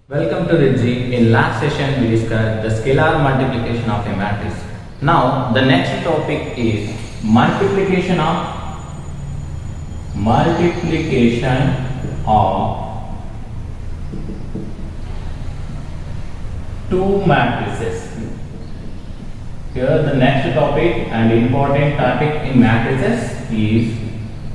Welcome to Ridzi. In last session we discussed the scalar multiplication of a matrix. Now the next topic is multiplication of two matrices. Here the next topic and important topic in matrices is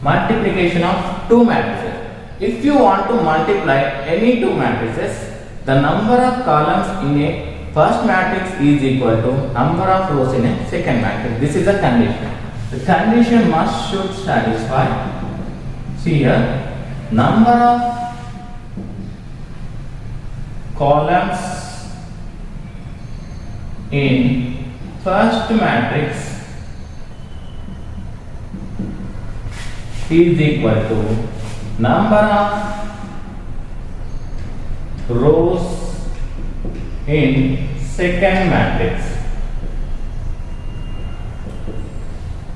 multiplication of two matrices. If you want to multiply any two matrices, the number of columns in a first matrix is equal to number of rows in a second matrix. This is a condition. The condition should satisfy. See here, number of columns in first matrix is equal to number of rows in second matrix.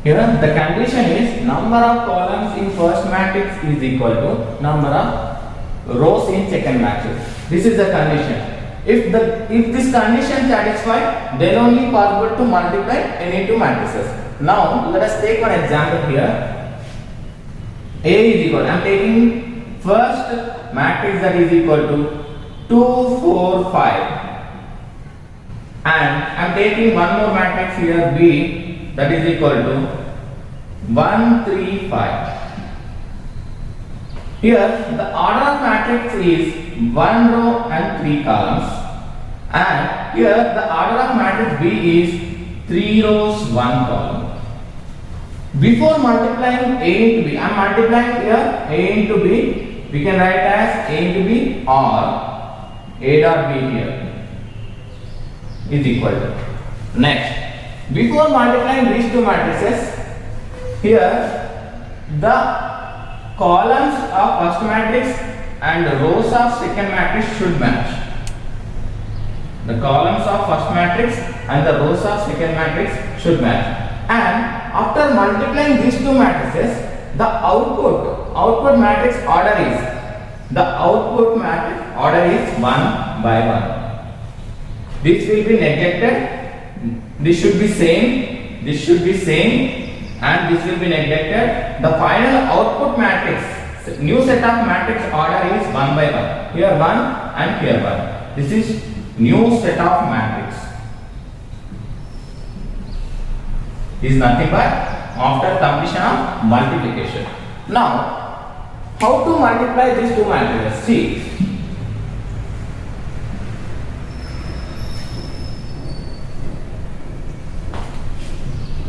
Here the condition is number of columns in first matrix is equal to number of rows in second matrix. This is the condition. If this condition satisfied, then only possible to multiply any two matrices. Now let us take one example here. A is equal, I am taking first matrix that is equal to 2, 4, 5, and I am taking one more matrix here B that is equal to 1, 3, 5. Here the order of matrix is 1 row and 3 columns, and here the order of matrix B is 3 rows 1 column. Before multiplying A into B, I am multiplying here A into B. We can write as A into B or A dot B here is equal to. Next, before multiplying these two matrices, here the columns of first matrix and the rows of second matrix should match. The columns of first matrix and the rows of second matrix should match. And after multiplying these two matrices, the output matrix order is 1 by 1. This will be neglected. This should be same. This should be same, and this will be neglected. The final output matrix, new set of matrix order is 1 by 1. Here 1 and here 1. This is new set of matrix. Is nothing but after completion of multiplication. Now, how to multiply these two matrices? See,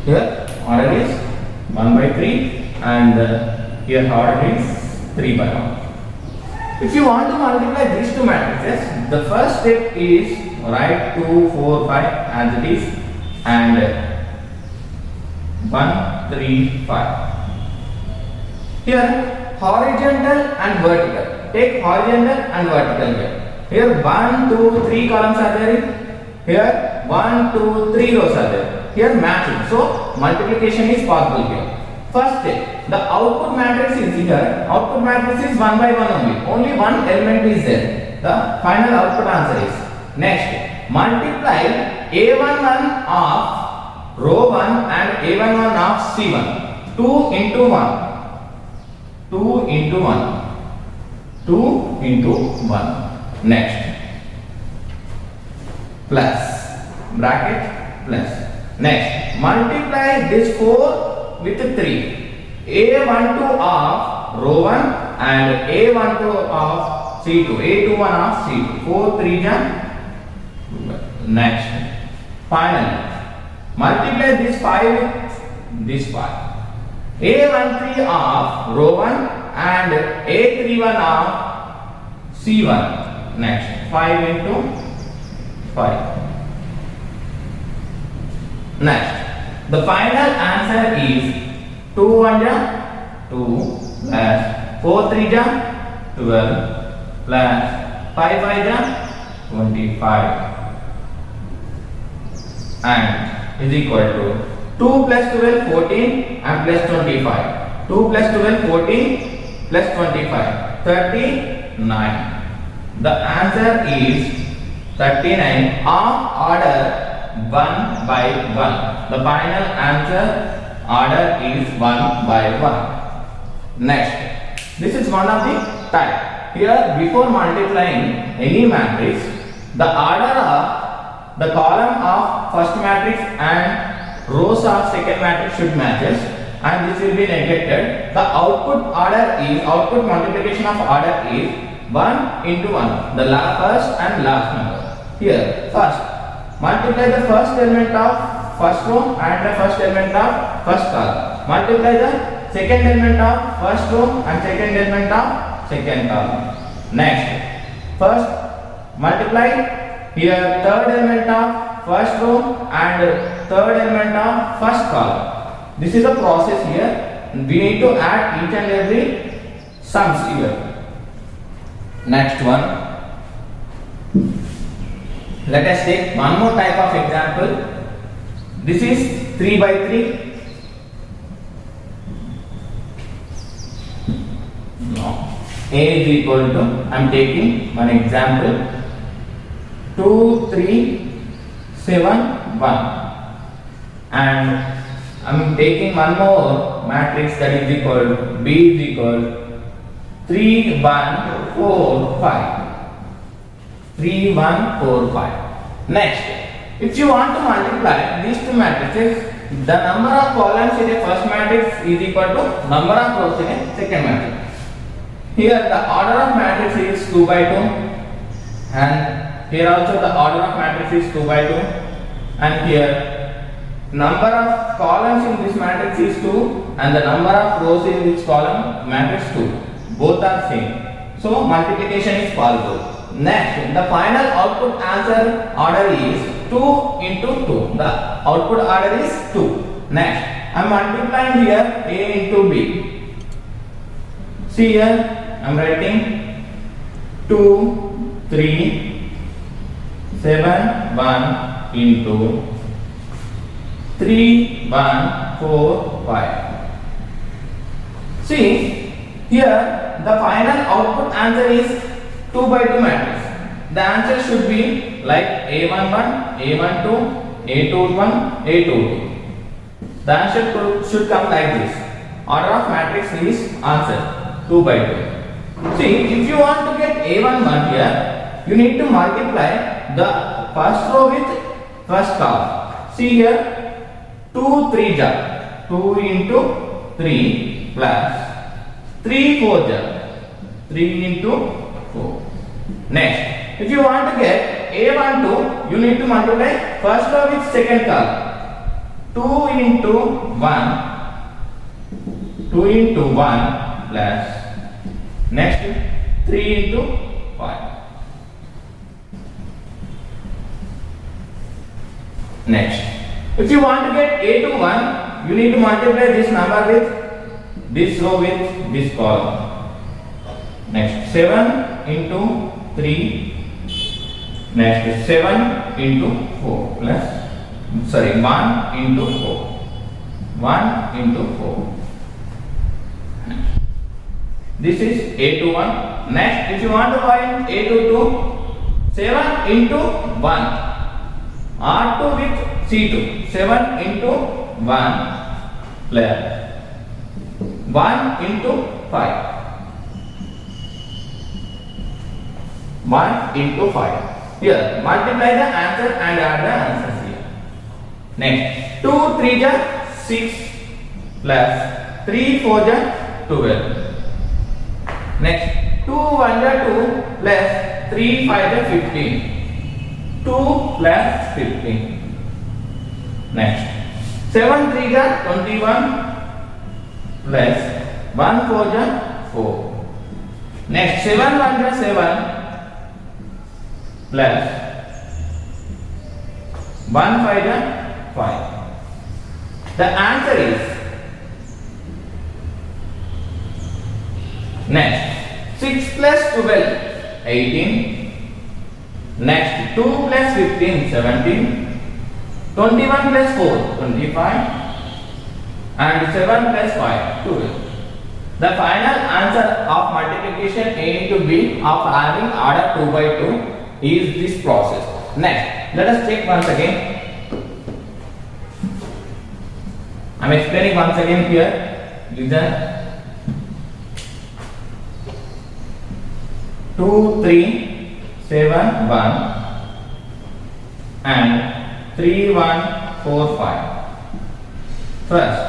here order is 1 by 3 and here order is 3 by 1. If you want to multiply these two matrices, the first step is write 2, 4, 5 as it is and 1, 3, 5. Here horizontal and vertical. Take horizontal and vertical here. Here 1, 2, 3 columns are there. Here 1, 2, 3 rows are there. Here matching. So multiplication is possible here. First step, the output matrix is here. Output matrix is 1 by 1 only. Only one element is there. The final output answer is. Next, multiply A11 of row 1 and A11 of C1. 2 into 1. 2 into 1. 2 into 1. Next. Plus. Bracket. Plus. Next. Multiply this 4 with 3. A12 of row 1 and A12 of C2. A21 of C2. 4, 3 jam. Next. Finally. Multiply this 5 with this 5. A13 of row 1 and A31 of C1. Next, 5 into 5. Next, the final answer is 2 1 ja 2 plus 4 3 ja 12 plus 5 5 ja 25 and is equal to 2 plus 12 14 and plus 25. 2 plus 12 14 plus 25 39. The answer is 39 of order 1 by 1. The final answer order is 1 by 1. Next, this is one of the type. Here, before multiplying any matrix, the order of the column of first matrix and rows of second matrix should matches, and this will be neglected. The output multiplication of order is 1 into 1, the first and last number. Here, first, multiply the first element of first row and the first element of first column. Multiply the second element of first row and second element of second column. Next, first multiply here third element of first row and third element of first column. This is a process here. We need to add each and every sums here. Next one, let us take one more type of example. This is 3 by 3. A is equal to, I am taking one example, 2, 3, 7, 1, and I am taking one more matrix that is equal, B is equal 3, 1, 4, 5. 3, 1, 4, 5. Next, if you want to multiply these two matrices, the number of columns in a first matrix is equal to number of rows in a second matrix. Here the order of matrix is 2 by 2, and here also the order of matrix is 2 by 2, and here number of columns in this matrix is 2 and the number of rows in this column matrix 2. Both are same. So multiplication is possible. Next, the final output answer order is 2 into 2. The output order is 2. Next, I am multiplying here A into B. See here, I am writing 2, 3, 7, 1 into 3, 1, 4, 5. See, here the final output answer is 2 by 2 matrix. The answer should be like A11, A12, A21, A22. The answer should come like this. Order of matrix is answer 2 by 2. See, if you want to get A11 here, you need to multiply the first row with first column. See here, 2 3 jar, 2 into 3 plus 3 4 jar, 3 into 4. Next, if you want to get A12, you need to multiply first row with second column. 2 into 1 plus next 3 into 5. Next, if you want to get A21, you need to multiply this number with this row with this column. Next, 7 into 3. Next, 7 into 4 plus 1 into 4. 1 into 4. This is A21. Next, if you want to find A22, 7 into 1. R2 with C2. 7 into 1 plus 1 into 5. 1 into 5. Here, multiply the answer and add the answers here. Next, 2 3 ja 6 plus 3 4 ja 12. Next, 2 1 ja 2 plus 3 5 ja 15. 2 plus 15. Next, 7 3 ja 21 plus 1 4 ja 4. Next, 7 1 ja 7 plus 1 5 ja 5. The answer is next 6 plus 12 18. Next 2 plus 15 17. 21 plus 4 25 and 7 plus 5 12. The final answer of multiplication A into B of having order 2 by 2 is this process. Next, let us check once again. I am explaining once again here. Listen. 2, 3, 7, 1 and 3, 1, 4, 5. First,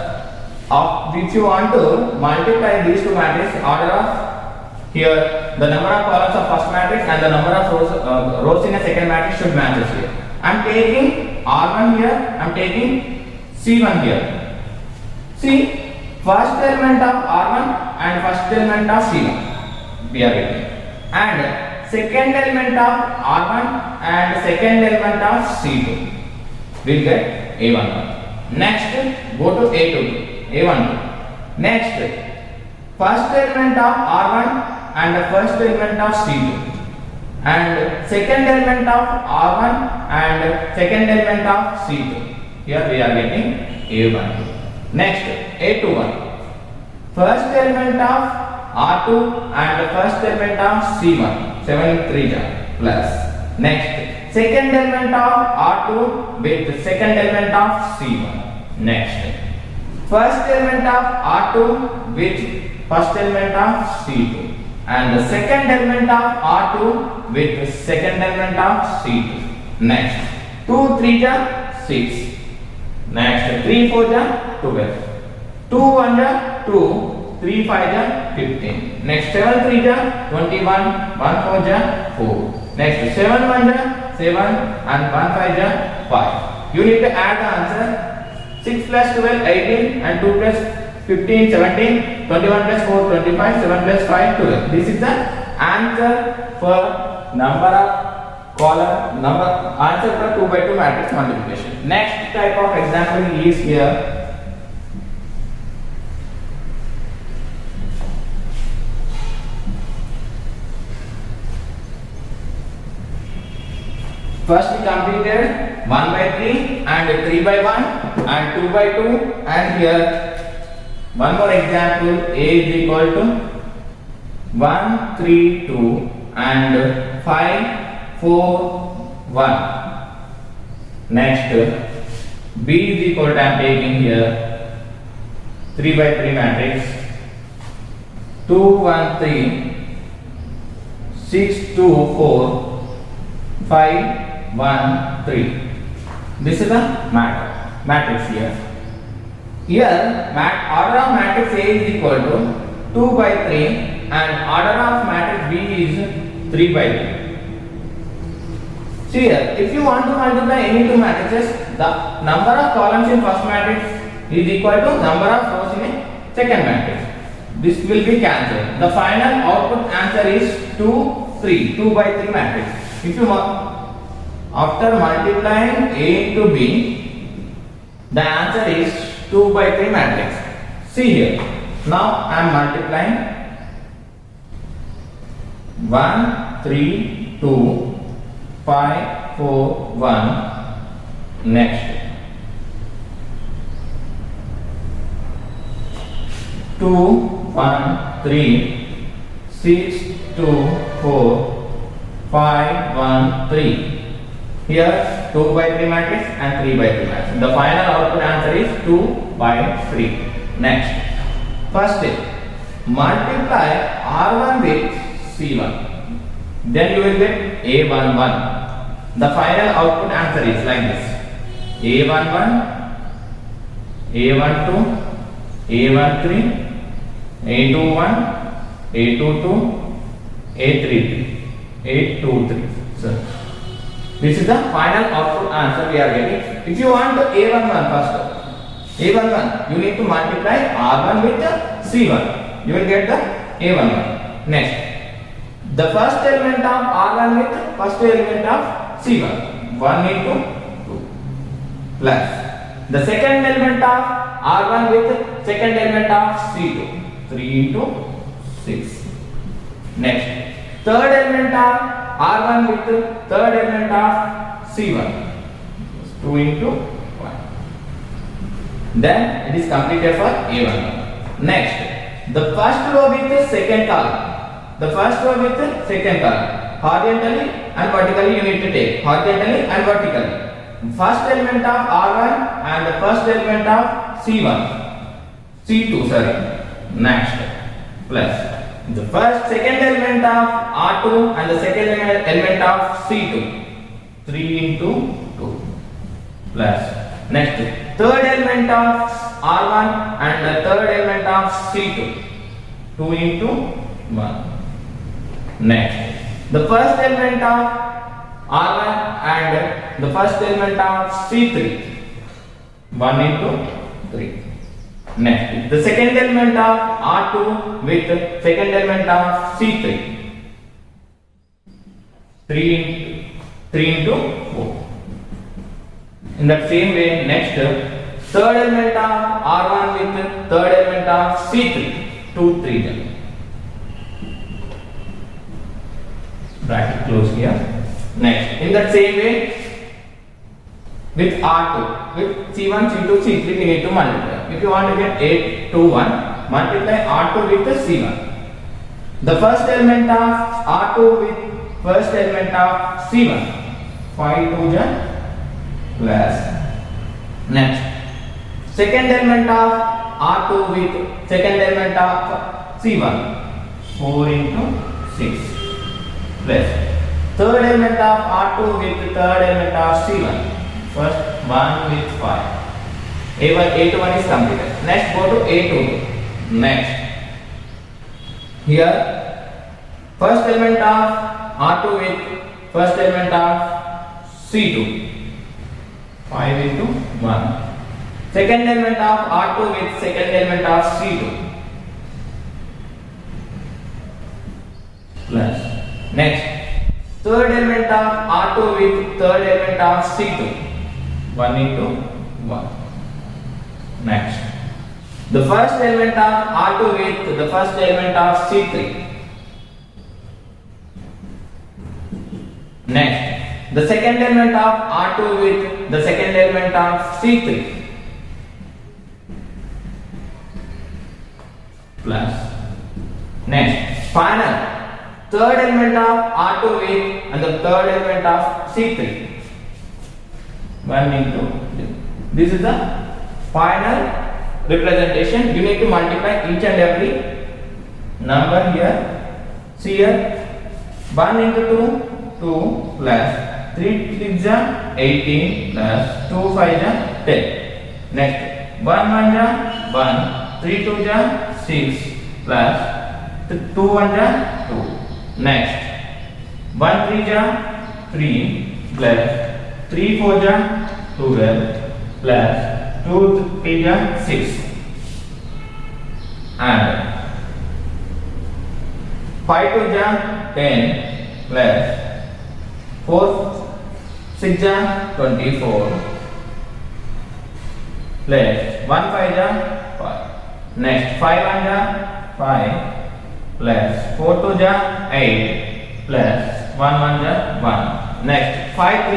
if you want to multiply these two matrices, order of here the number of columns of first matrix and the number of rows in a second matrix should match here. I am taking R1 here, I am taking C1 here. See, first element of R1 and first element of C1 we are getting, and second element of R1 and second element of C2 will get A11. Next, go to A22, A12. Next, first element of R1 and the first element of C2 and second element of R1 and second element of C2. Here we are getting A12. Next, A21. First element of R2 and the first element of C1. 7 3 plus. Next, second element of R2 with the second element of C1. Next, first element of R2 with first element of C2 and the second element of R2 with the second element of C2. Next, 2 3 6. Next, 3 4 12. 2 1 2. 3 5 15. Next, 7 3 21. 1 4 4. Next, 7 1 7 and 1 5 5. You need to add the answer. 6 plus 12 18 and 2 plus 15 17. 21 plus 4 25. 7 plus 5 12. This is the answer for number of column number answer for 2 by 2 matrix multiplication. Next type of example is here. First we completed 1 by 3 and 3 by 1 and 2 by 2, and here one more example. A is equal to 1 3 2 and 5 4 1. Next, B is equal to, I am taking here 3 by 3 matrix. 2 1 3 6 2 4 5 1 3. This is the matrix here. Here order of matrix A is equal to 2 by 3 and order of matrix B is 3 by 3. See here, if you want to multiply any two matrices, the number of columns in first matrix is equal to number of rows in a second matrix. This will be cancelled. The final output answer is 2 3, 2 by 3 matrix. If you after multiplying A into B, the answer is 2 by 3 matrix. See here, now I am multiplying 1 3 2 5 4 1. Next, 2 1 3 6 2 4 5 1 3. Here 2 by 3 matrix and 3 by 3 matrix. The final output answer is 2 by 3. Next, first step, multiply R1 with C1. Then you will get A11. The final output answer is like this: A11, A12, A13, A21, A22, A33, A23. So this is the final output answer we are getting. If you want to A11 first, A11, you need to multiply R1 with C1. You will get the A11. Next, the first element of R1 with first element of C1, 1 into 2, plus the second element of R1 with second element of C2, 3 into 6. Next, third element of R1 with third element of C1, 2 into 1. Then it is completed for A1. Next, the first row with the second column. The first row with the second column. Horizontally and vertically you need to take. Horizontally and vertically. First element of R1 and the first element of C1. C2, sorry. Next. Plus. The second element of R2 and the second element of C2. 3 into 2. Plus. Next. Third element of R1 and the third element of C2. 2 into 1. Next. The first element of R1 and the first element of C3. 1 into 3. Next. The second element of R2 with second element of C3. 3 into 4. In that same way, next, third element of R1 with third element of C3. 2, 3. Bracket close here. Next, in that same way, with R2, with C1, C2, C3, we need to multiply. If you want to get 8, 2, 1, multiply R2 with the C1. The first element of R2 with first element of C1. 5, 2, plus. Next, second element of R2 with second element of C1. 4 into 6. Plus third element of R2 with third element of C1. First 1 with 5. A to 1 is completed. Next go to A to 2. Next. Here first element of R2 with first element of C2. 5 into 1. Second element of R2 with second element of C2. Plus. Next, third element of R2 with third element of C2. 1 into 1. Next, the first element of R2 with the first element of C3. Next, the second element of R2 with the second element of C3. Plus. Next, final. Third element of R2 with and the third element of C3. 1 into 2. This is the final representation. You need to multiply each and every number here. See here. 1 into 2, 2 plus 3 6 18 plus 2 5 10. Next 1 1 1, 3 2 6 plus 2 1 2. Next, 1 3 3 plus 3 4 12 plus 2 3 6 and 5 2 10 plus 4 6 24 plus 1 5 5. Next 5 1 5 plus 4 2 8 plus 1 1 1. Next 5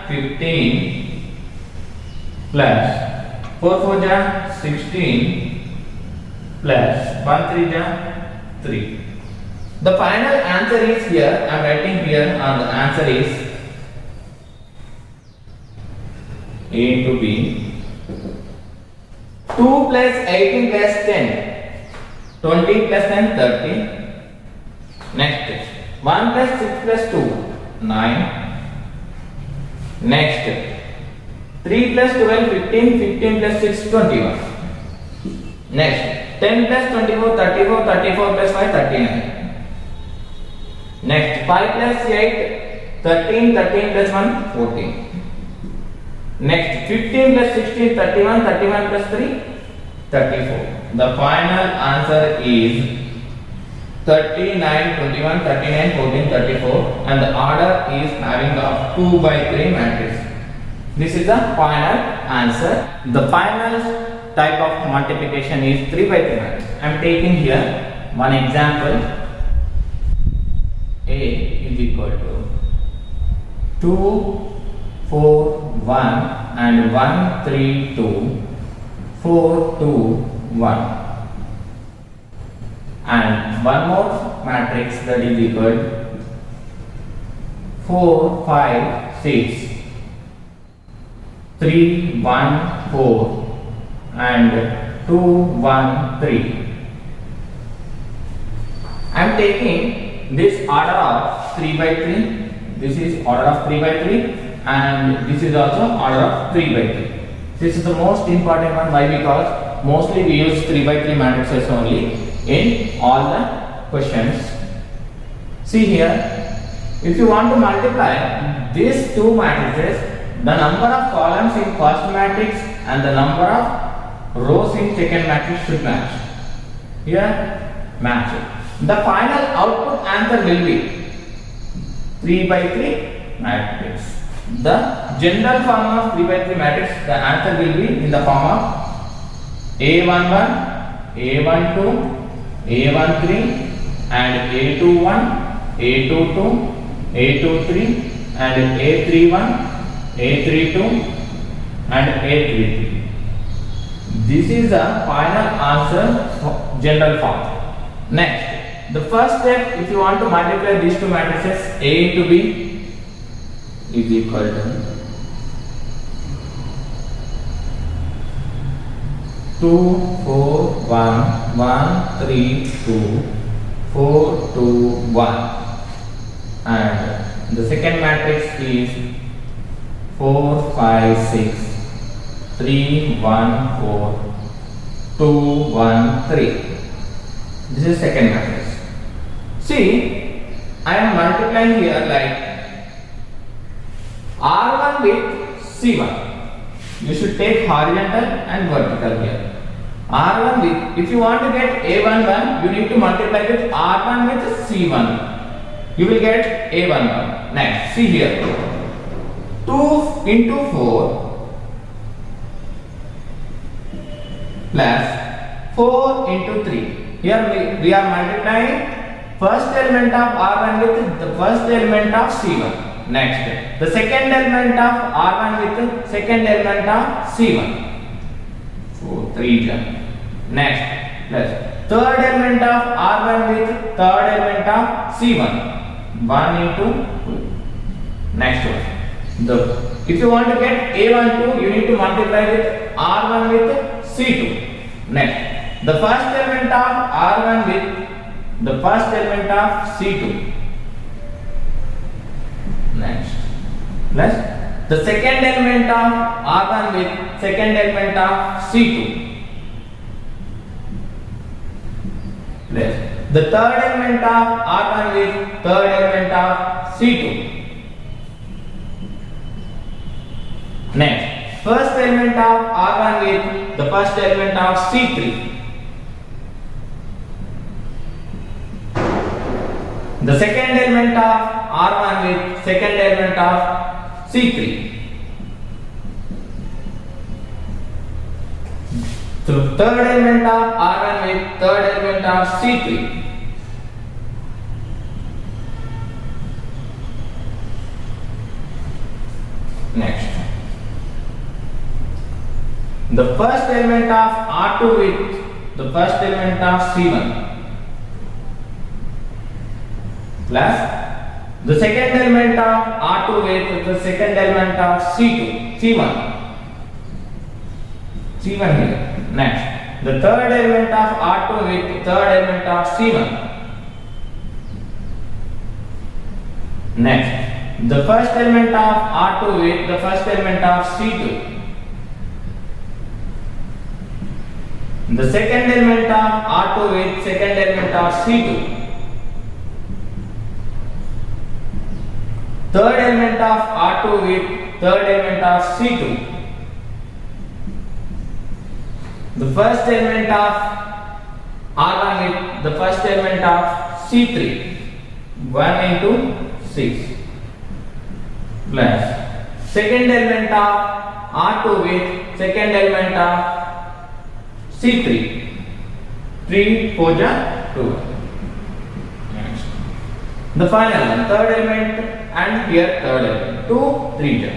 3 15 plus 4 4 16 plus 1 3 3. The final answer is here. I am writing here, and the answer is A into B. 2 plus 18 plus 10. 20 plus 10, 30. Next, 1 plus 6 plus 2, 9. Next, 3 plus 12, 15, 15 plus 6, 21. Next, 10 plus 24, 34, 34 plus 5, 39. Next, 5 plus 8, 13, 13 plus 1, 14. Next, 15 plus 16, 31, 31 plus 3, 34. The final answer is 39, 21, 39, 14, 34, and the order is having a 2 by 3 matrix. This is the final answer. The final type of multiplication is 3 by 3 matrix. I am taking here one example. A is equal to 2, 4, 1 and 1, 3, 2, 4, 2, 1. and one more matrix that is equal 4, 5, 6, 3, 1, 4 and 2, 1, 3. I am taking this order of 3 by 3. This is order of 3 by 3 and this is also order of 3 by 3. This is the most important one. Why? Because mostly we use 3 by 3 matrices only in all the questions. See here, if you want to multiply these two matrices, the number of columns in first matrix and the number of rows in second matrix should match. Here, match it. The final output answer will be 3 by 3 matrix. The general form of 3 by 3 matrix, the answer will be in the form of A11, A12, A13 and A21, A22, A23 and A31, A32 and A33. This is the final answer for general form. Next, the first step, if you want to multiply these two matrices A into B is equal to 2, 4, 1, 1, 3, 2, 4, 2, 1 and the second matrix is 4, 5, 6, 3, 1, 4, 2, 1, 3. This is second matrix. See, I am multiplying here like R1 with C1. You should take horizontal and vertical here. R1 with, if you want to get A11, you need to multiply with R1 with C1. You will get A11. Next, see here. 2 into 4 plus 4 into 3. Here we are multiplying first element of R1 with the first element of C1. Next, the second element of R1 with the second element of C1. So 3 jump. Next, plus third element of R1 with third element of C1. 1 into 2. Next one. If you want to get A12, you need to multiply with R1 with C2. Next, the first element of R1 with the first element of C2. Next, plus the second element of R1 with second element of C2. Plus the third element of R1 with third element of C2. Next, first element of R1 with the first element of C3. The second element of R1 with second element of C3. So third element of R1 with third element of C3. Next, the first element of R2 with the first element of C1 plus the second element of R2 with the second element of C1 here. Next, the third element of R2 with third element of C1. Next, the first element of R2 with the first element of C2. The second element of R2 with second element of C2. Third element of R2 with third element of C2. The first element of R1 with the first element of C3. 1 into 6 plus second element of R2 with second element of C3. 3 4 ja 2. Next, the final one, third element and here third element. 2 3 ja.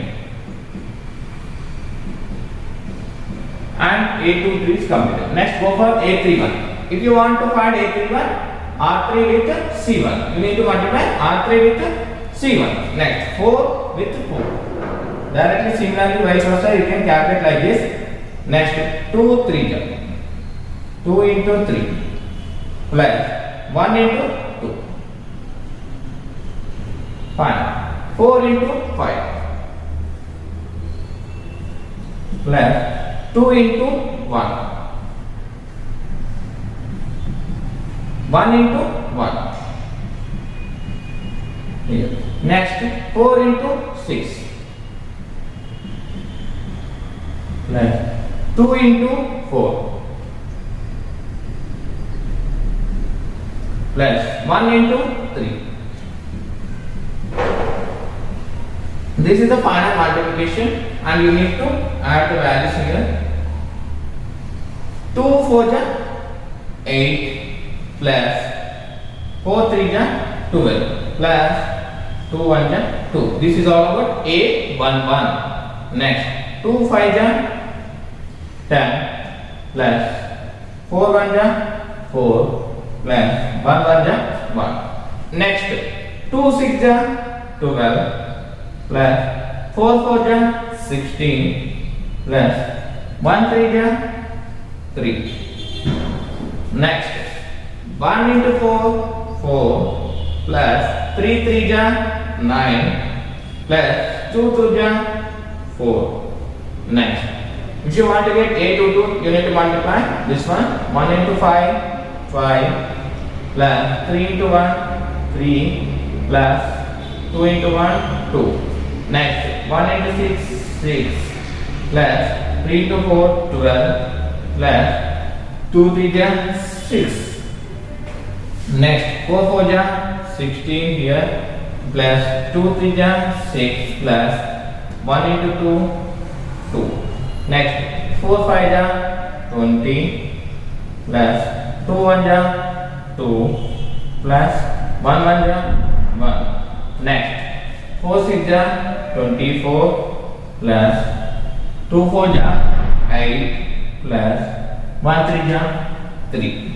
And A23 is completed. Next, go for A31. If you want to find A31, R3 with C1, you need to multiply R3 with C1. Next, 4 with 4. Directly similarly vice versa you can calculate like this. Next, 2 3 2 into 3 plus 1 into 2. Fine. 4 into 5 plus 2 into 1. 1 into 1. Here. Next, 4 into 6 plus 2 into 4 plus 1 into 3. This is the final multiplication and you need to add the values here. 2 4 ja 8 plus 4 3 ja 12 plus 2 1 ja 2. This is all about A11. Next, 2 5 ja 10 plus 4 1 ja 4 plus 1 1 ja 1. Next, 2 6 ja 12 plus 4 4 ja 16 plus 1 3 ja 3. Next, 1 into 4 4 plus 3 3 ja 9 plus 2 2 ja 4. Next, if you want to get A22, you need to multiply this one. 1 into 5 5 plus 3 into 1 3 plus 2 into 1 2. Next, 1 into 6 6 plus 3 into 4 12 plus 2 3 ja 6. Next, 4 4 ja 16 here plus 2 3 ja 6 plus 1 into 2 2. Next, 4 5 ja 20 plus 2 1 ja 2 plus 1 1 ja 1.Xt, 4 6 ja 24 plus 2 4 ja 8 plus 1 3 ja 3.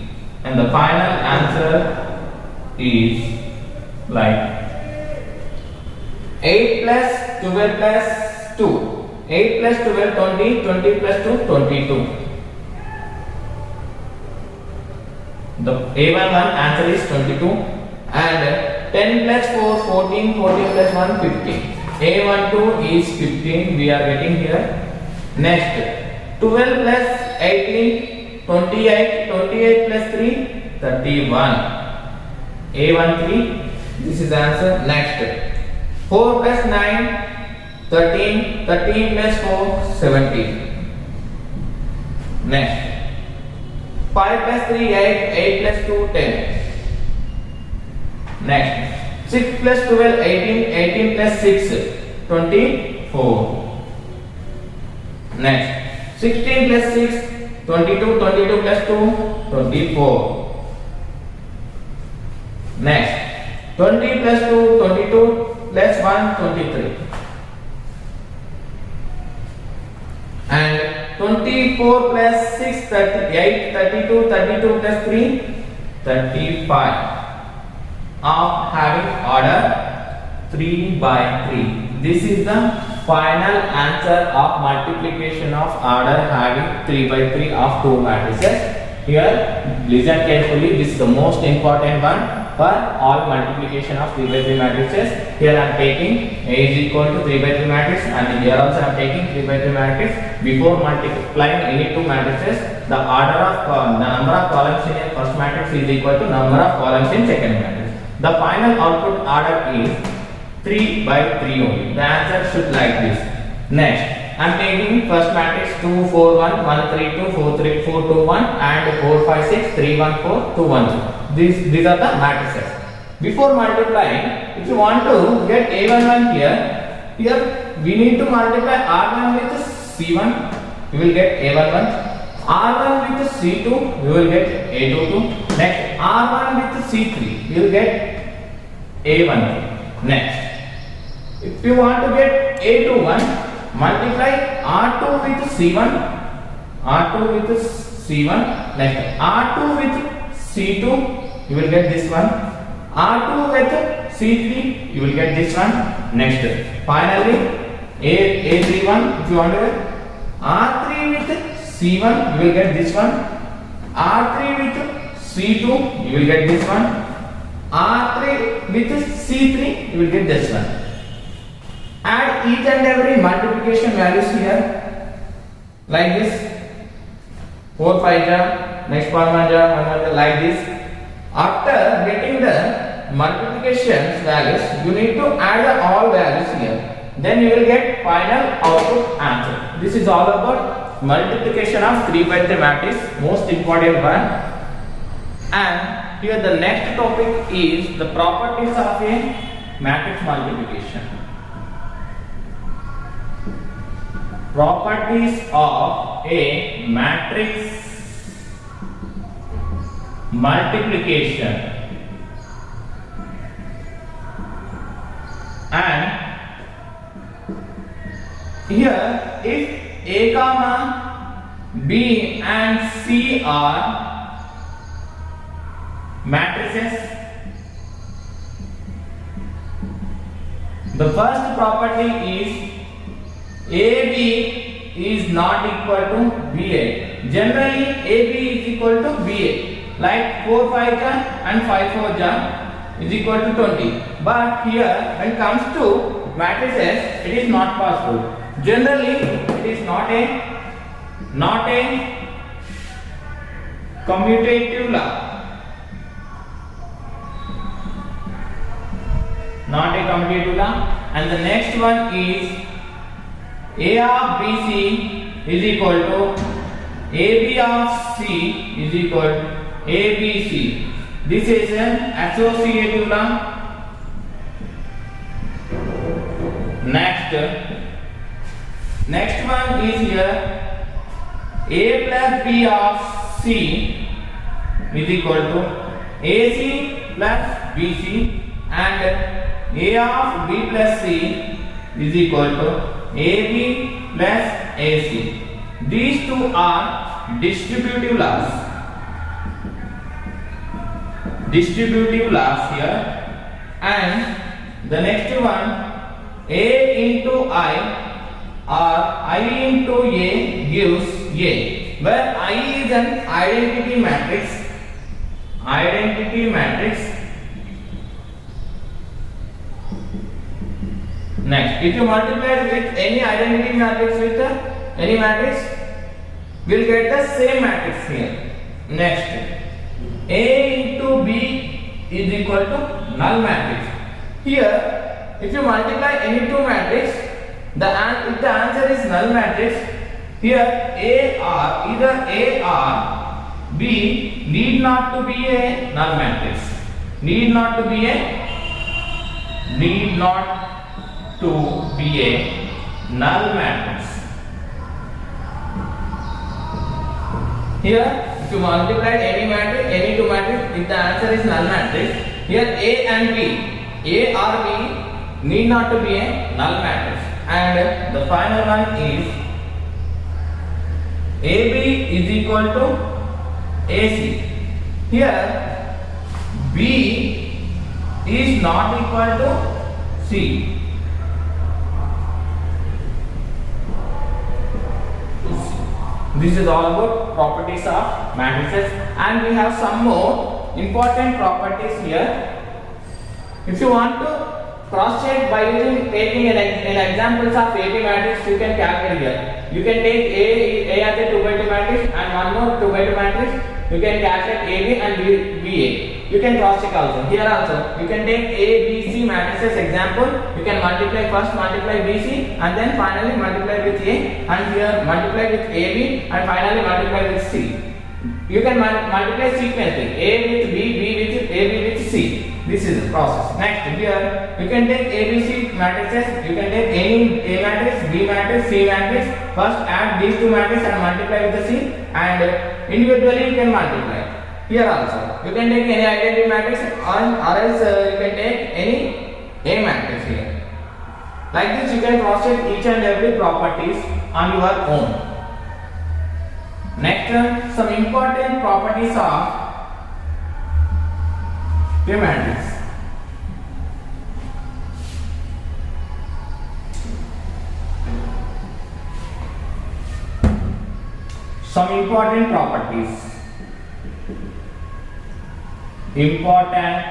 And the final answer is like 8 plus 12 plus 2. 8 plus 12 20, 20 plus 2 22. The A11 answer is 22 and 10 plus 4 14, 14 plus 1 15. A12 is 15 we are getting here. Next, 12 plus 18 28, 28 plus 3 31. A13, this is the answer. Next, 4 plus 9 13, 13 plus 4 17. Next, 5 plus 3 8, 8 plus 2 10. Next, 6 plus 12 18, 18 plus 6 24. Next, 16 plus 6 22, 22 plus 2 24. Next, 20 plus 2 22 plus 1 23. And 24 plus 6 38, 32, 32 plus 3 35. Of having order 3 by 3. This is the final answer of multiplication of order having 3 by 3 of two matrices. Here, listen carefully. This is the most important one for all multiplication of 3 by 3 matrices. Here I am taking A is equal to 3 by 3 matrix, and here also I am taking 3 by 3 matrix. Before multiplying any two matrices, the order of the number of columns in a first matrix is equal to number of columns in second matrix. The final output order is 3 by 3 only. The answer should like this. Next, I am taking first matrix 2 4 1 1 3 2 4 3 4 2 1 and 4 5 6 3 1 4 2 1 2. These are the matrices. Before multiplying, if you want to get A11 here we need to multiply R1 with C1, you will get A11. R1 with C2, you will get A22. Next, R1 with C3, you will get A1. Next, if you want to get A21, multiply R2 with C1, R2 with C1. Next R2 with C2, you will get this one. R2 with C3, you will get this one. Next, finally A31, if you want to get R3 with C1, you will get this one. R3 with C2, you will get this one. R3 with C3, you will get this one. Add each and every multiplication values here like this. 4 5 ja, next 1 1 ja, 1 1 ja, like this. After getting the multiplication values, you need to add the all values here. Then you will get final output answer. This is all about multiplication of 3 by 3 matrix, most important one. And here the next topic is the properties of a matrix multiplication. Properties of a matrix multiplication. And here if A comma B and C are matrices, the first property is AB is not equal to BA. Generally AB is equal to BA, like 4 5 ja and 5 4 ja is equal to 20. But here when it comes to matrices, it is not possible. Generally it is not a commutative law. Not a commutative law. And the next one is A of BC is equal to AB of C is equal to ABC. This is an associative law. Next one is here A plus B of C is equal to AC plus BC, and A of B plus C is equal to AB plus AC. These two are distributive laws. Distributive laws here. And the next one, A into I or I into A gives A, where I is an identity matrix. Identity matrix. Next, if you multiply with any identity matrix with any matrix, we will get the same matrix here. Next, A into B is equal to null matrix. Here, if you multiply any two matrix, if the answer is null matrix, here A or either A or B need not to be a null matrix. Need not to be a null matrix. Here, if you multiply any matrix, any two matrix, if the answer is null matrix, here A and B, A or B need not to be a null matrix. And the final one is AB is equal to AC. Here B is not equal to C. This is all about properties of matrices, and we have some more important properties here. If you want to cross check by taking an examples of AB matrix, you can calculate here. You can take A as a 2 by 2 matrix and one more 2 by 2 matrix. You can calculate AB and BA. You can cross check also. Here also you can take A, B, C matrices example. You can first multiply BC and then finally multiply with A, and here multiply with AB and finally multiply with C. You can multiply sequentially A with B, B with AB with C. This is the process. Next, here you can take ABC matrices. You can take any A matrix, B matrix, C matrix. First add these two matrices and multiply with the C, and individually you can multiply. Here also you can take any identity matrix, or else you can take any A matrix here. Like this, you can cross check each and every properties on your own. Next, some important properties of the matrix. Some important properties. Important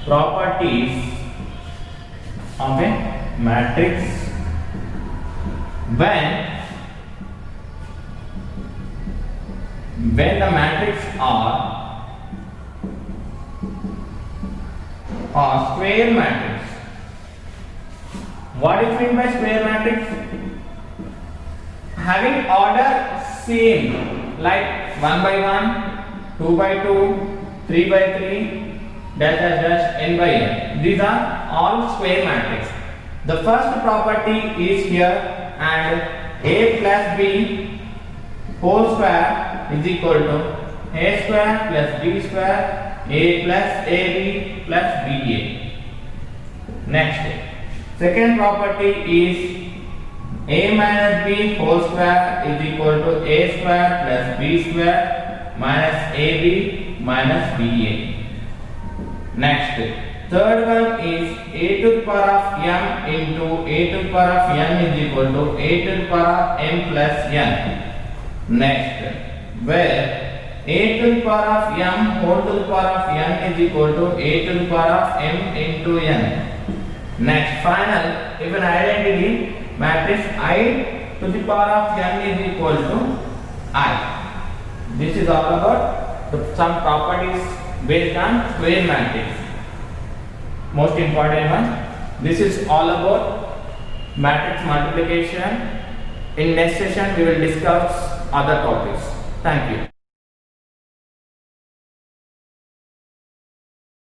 properties of a matrix when the matrix are a square matrix. What is meant by square matrix? Having order same, like 1 by 1, 2 by 2, 3 by 3, dash dash dash, n by n. These are all square matrix. The first property is here, and a plus b whole square is equal to a square plus b square, a plus ab plus ba. Next, second property is a minus b whole square is equal to a square plus b square minus ab minus ba. Next, third one is a to the power of m into a to the power of n is equal to a to the power of m plus n. Next, where a to the power of m whole to the power of n is equal to a to the power of m into n. Next, final, if an identity matrix I to the power of n is equal to I. This is all about some properties based on square matrix. Most important one. This is all about matrix multiplication. In next session we will discuss other topics. Thank you.